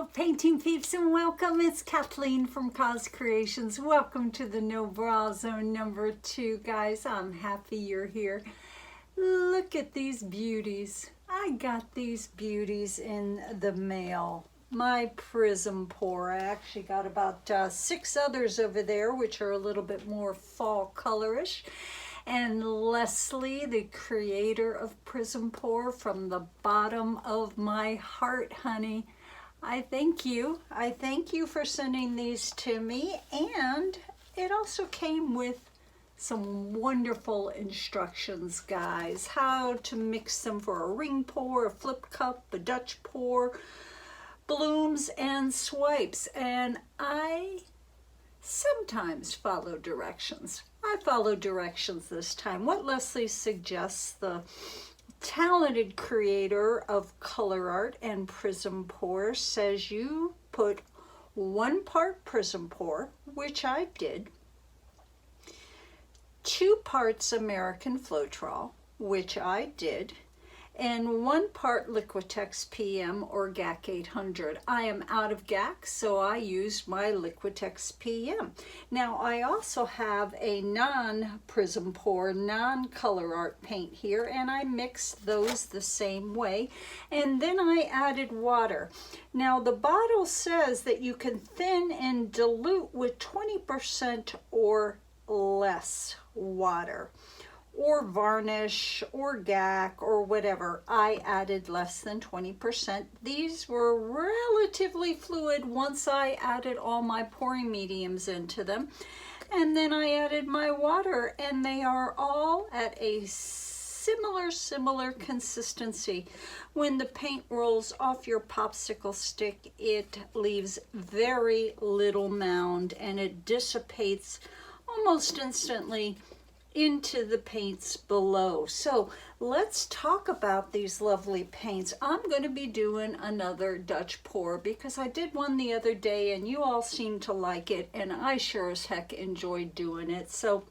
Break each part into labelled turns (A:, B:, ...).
A: Hello painting peeps and welcome. It's Kathleen from COZ Creations. Welcome to the No Bra Zone number 2, guys. I'm happy you're here. Look at these beauties. I got these beauties in the mail. My Prizm Pour. I actually got about 6 others over there, which are a little bit more fall colorish. And Leslie, the creator of Prizm Pour, from the bottom of my heart, honey, I thank you. I thank you for sending these to me. And it also came with some wonderful instructions, guys. How to mix them for a ring pour, a flip cup, a Dutch pour, blooms and swipes. And I sometimes follow directions. I follow directions this time. What Leslie suggests, the talented creator of color art and Prizm Pour, says you put 1 part Prizm Pour, which I did, 2 parts American Floetrol, which I did, and 1 part Liquitex PM or GAC 800. I am out of GAC, so I used my Liquitex PM. Now I also have a non-Prizm Pour, non-color art paint here, and I mixed those the same way. And then I added water. Now the bottle says that you can thin and dilute with 20% or less water, or varnish, or GAC, or whatever. I added less than 20%. These were relatively fluid once I added all my pouring mediums into them. And then I added my water, and they are all at a similar consistency. When the paint rolls off your popsicle stick, it leaves very little mound, and it dissipates almost instantly into the paints below. So let's talk about these lovely paints. I'm going to be doing another Dutch pour because I did one the other day and you all seemed to like it, and I sure as heck enjoyed doing it. So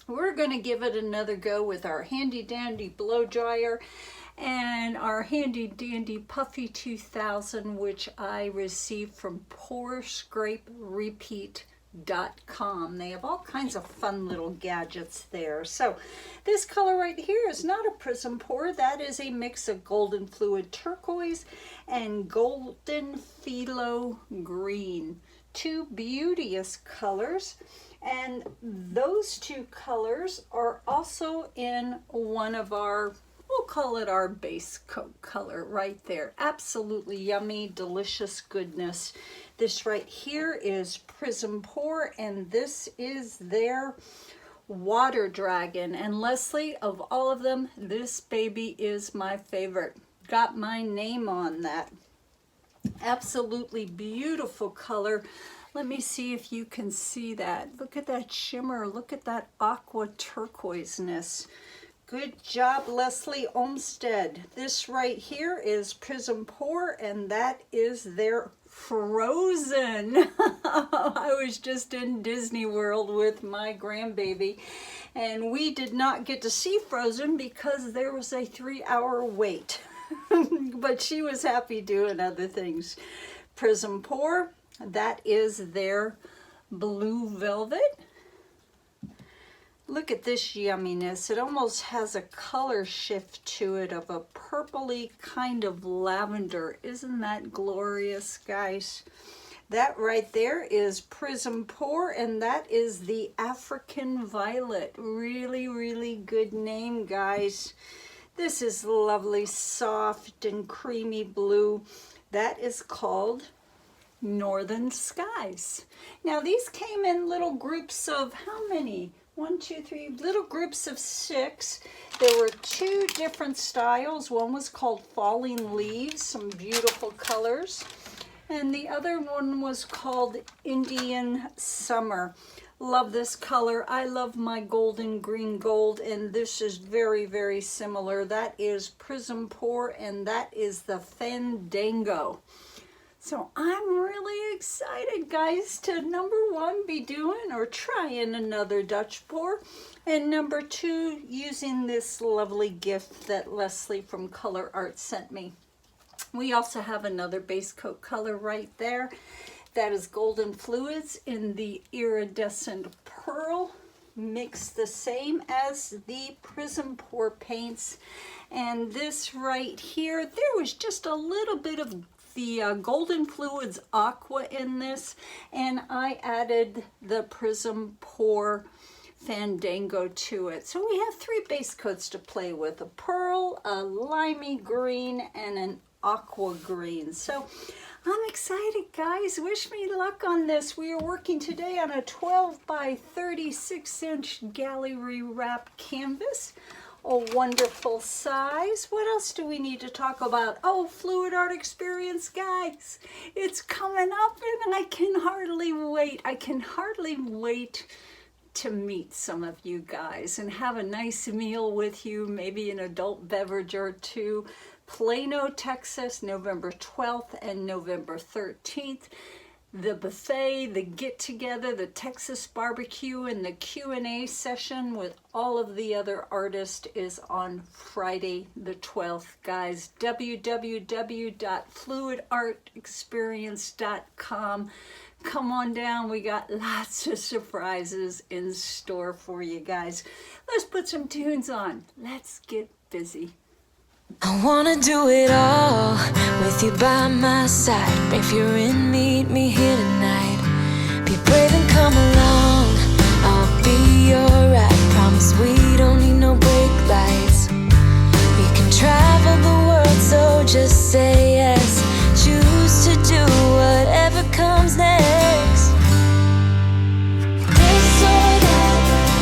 A: we're going to give it another go with our handy dandy blow dryer and our handy dandy Puffy 2000, which I received from PourScrapeRepeat.com. They have all kinds of fun little gadgets there. So this color right here is not a Prizm Pour. That is a mix of golden fluid turquoise and golden phthalo green. 2 beauteous colors. And those 2 colors are also in one of our, we'll call it our base coat color right there. Absolutely yummy, delicious goodness. This right here is Prizm Pour, and this is their Water Dragon. And Leslie, of all of them, this baby is my favorite. Got my name on that. Absolutely beautiful color. Let me see if you can see that. Look at that shimmer. Look at that aqua turquoiseness. Good job, Leslie Olmsted. This right here is Prizm Pour, and that is their Frozen. I was just in Disney World with my grandbaby, and we did not get to see Frozen because there was a 3-hour wait. But she was happy doing other things. Prizm Pour, that is their Blue Velvet. Look at this yumminess. It almost has a color shift to it of a purpley kind of lavender. Isn't that glorious, guys? That right there is Prizm Pour, and that is the African Violet. Really, really good name, guys. This is lovely, soft and creamy blue. That is called Northern Skies. Now these came in little groups of how many? 1, 2, 3, little groups of 6. There were 2 different styles. One was called Falling Leaves, some beautiful colors. And the other one was called Indian Summer. Love this color. I love my golden green gold, and this is very, very similar. That is Prizm Pour, and that is the Fandango. So I'm really excited, guys, to number 1 be doing or trying another Dutch pour, and number 2 using this lovely gift that Leslie from Color Art sent me. We also have another base coat color right there. That is Golden Fluids in the Iridescent Pearl. Mix the same as the Prizm Pour paints. And this right here, there was just a little bit of the Golden Fluids Aqua in this, and I added the Prizm Pour Fandango to it. So we have 3 base coats to play with: a pearl, a limey green, and an aqua green. So I'm excited, guys. Wish me luck on this. We are working today on a 12 by 36 inch gallery wrap canvas. A wonderful size. What else do we need to talk about? Oh, Fluid Art Experience, guys. It's coming up and I can hardly wait. I can hardly wait to meet some of you guys and have a nice meal with you, maybe an adult beverage or two. Plano, Texas, November 12th and November 13th. The buffet, the get-together, the Texas barbecue, and the Q&A session with all of the other artists is on Friday the 12th, guys. www.fluidartexperience.com. Come on down. We got lots of surprises in store for you guys. Let's put some tunes on. Let's get busy.
B: I wanna do it all with you by my side. If you're in, meet me here tonight. Be brave and come along, I'll be your ride. Promise we don't need no brake lights. We can travel the world, so just say yes. Choose to do whatever comes next. This or that,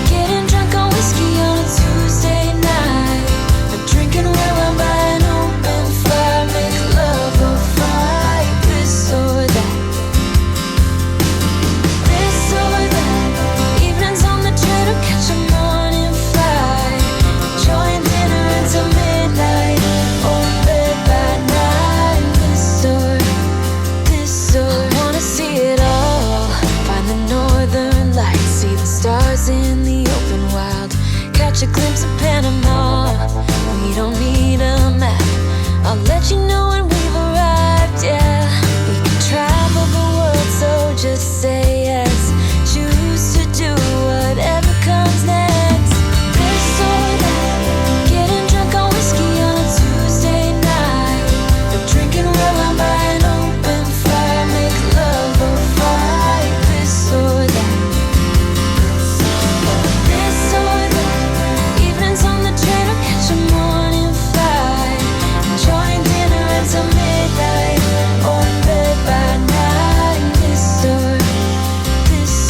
B: getting drunk on whiskey on a Tuesday night. Or drinking red wine by an open fire. Make love or fight. This or that. This or that, evenings on the train or catch a morning flight. Enjoying dinner until midnight, or in bed by night. This or I wanna see it all. Find the northern lights, see the stars in the open wild. Catch a glimpse of Panama. We don't need a map. I'll let you know when we've arrived, yeah. We can travel the world, so just say yes. Choose to do whatever comes next. This or that, getting drunk on whiskey on a Tuesday night. Or drinking red wine by an open fire. Make love or fight. This or that. This or that, evenings on the train or catch a morning flight. Enjoying dinner until midnight, or in bed by night. This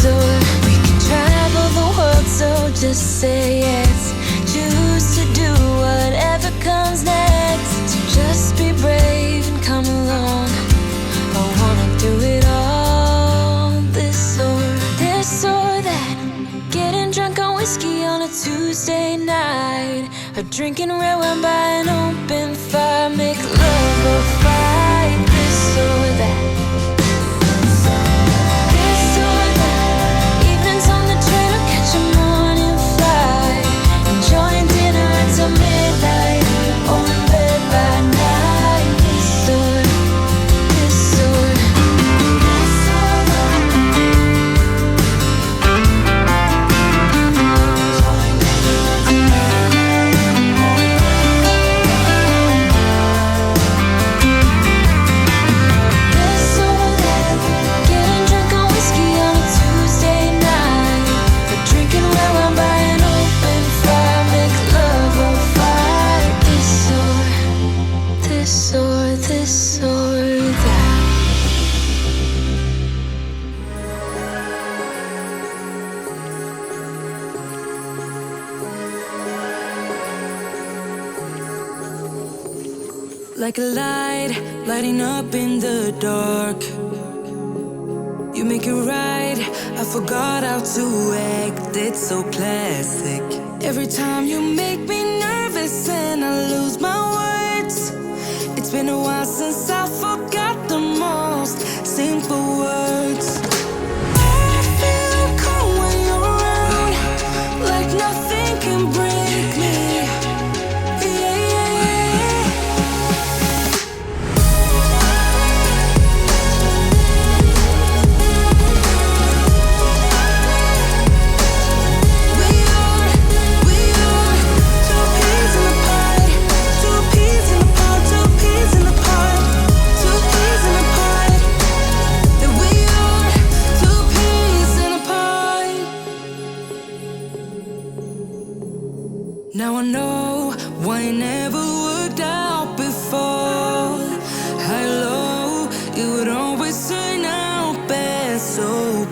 B: or we can travel the world, so just say yes. Choose to do whatever comes next. So just be brave and come along. I wanna do it all. This or that, getting drunk on whiskey on a Tuesday night. Or drinking red wine by an open fire. Make love or fight. This or that. This or that, evenings on the train or catch a morning flight. Enjoying dinner until midnight, or in bed by night. This or getting drunk on whiskey on a Tuesday night. Or drinking red wine by an open fire. Make love or fight. This or that.
C: Like a light, lighting up in the dark. You make it right, I forgot how to act. It's so classic. Every time you make me nervous and I lose my words. It's been a while since I forgot the most simple words. I feel calm when you're around, like nothing can break me. Yeah.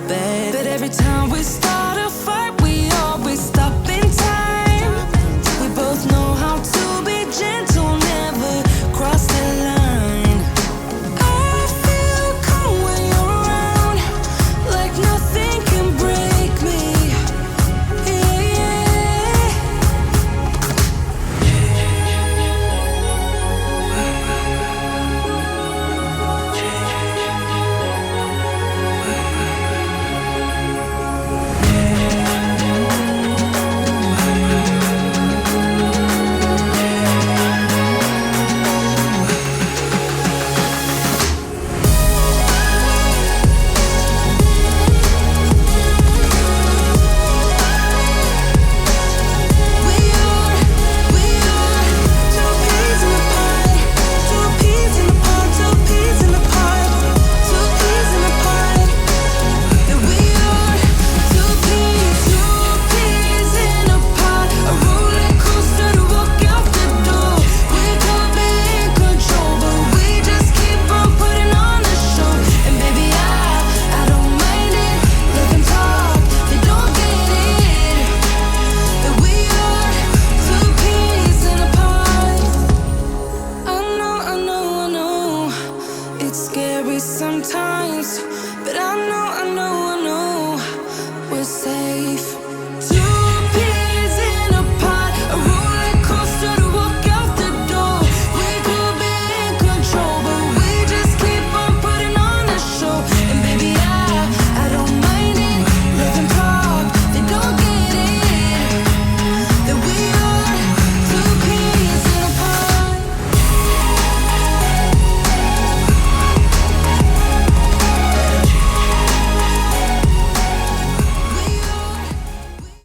C: bad. But every time we start a fight, we always stop in time. We both know how to be gentle, never cross the line. I feel calm when you're around, like nothing can break me. Yeah, yeah. Sometimes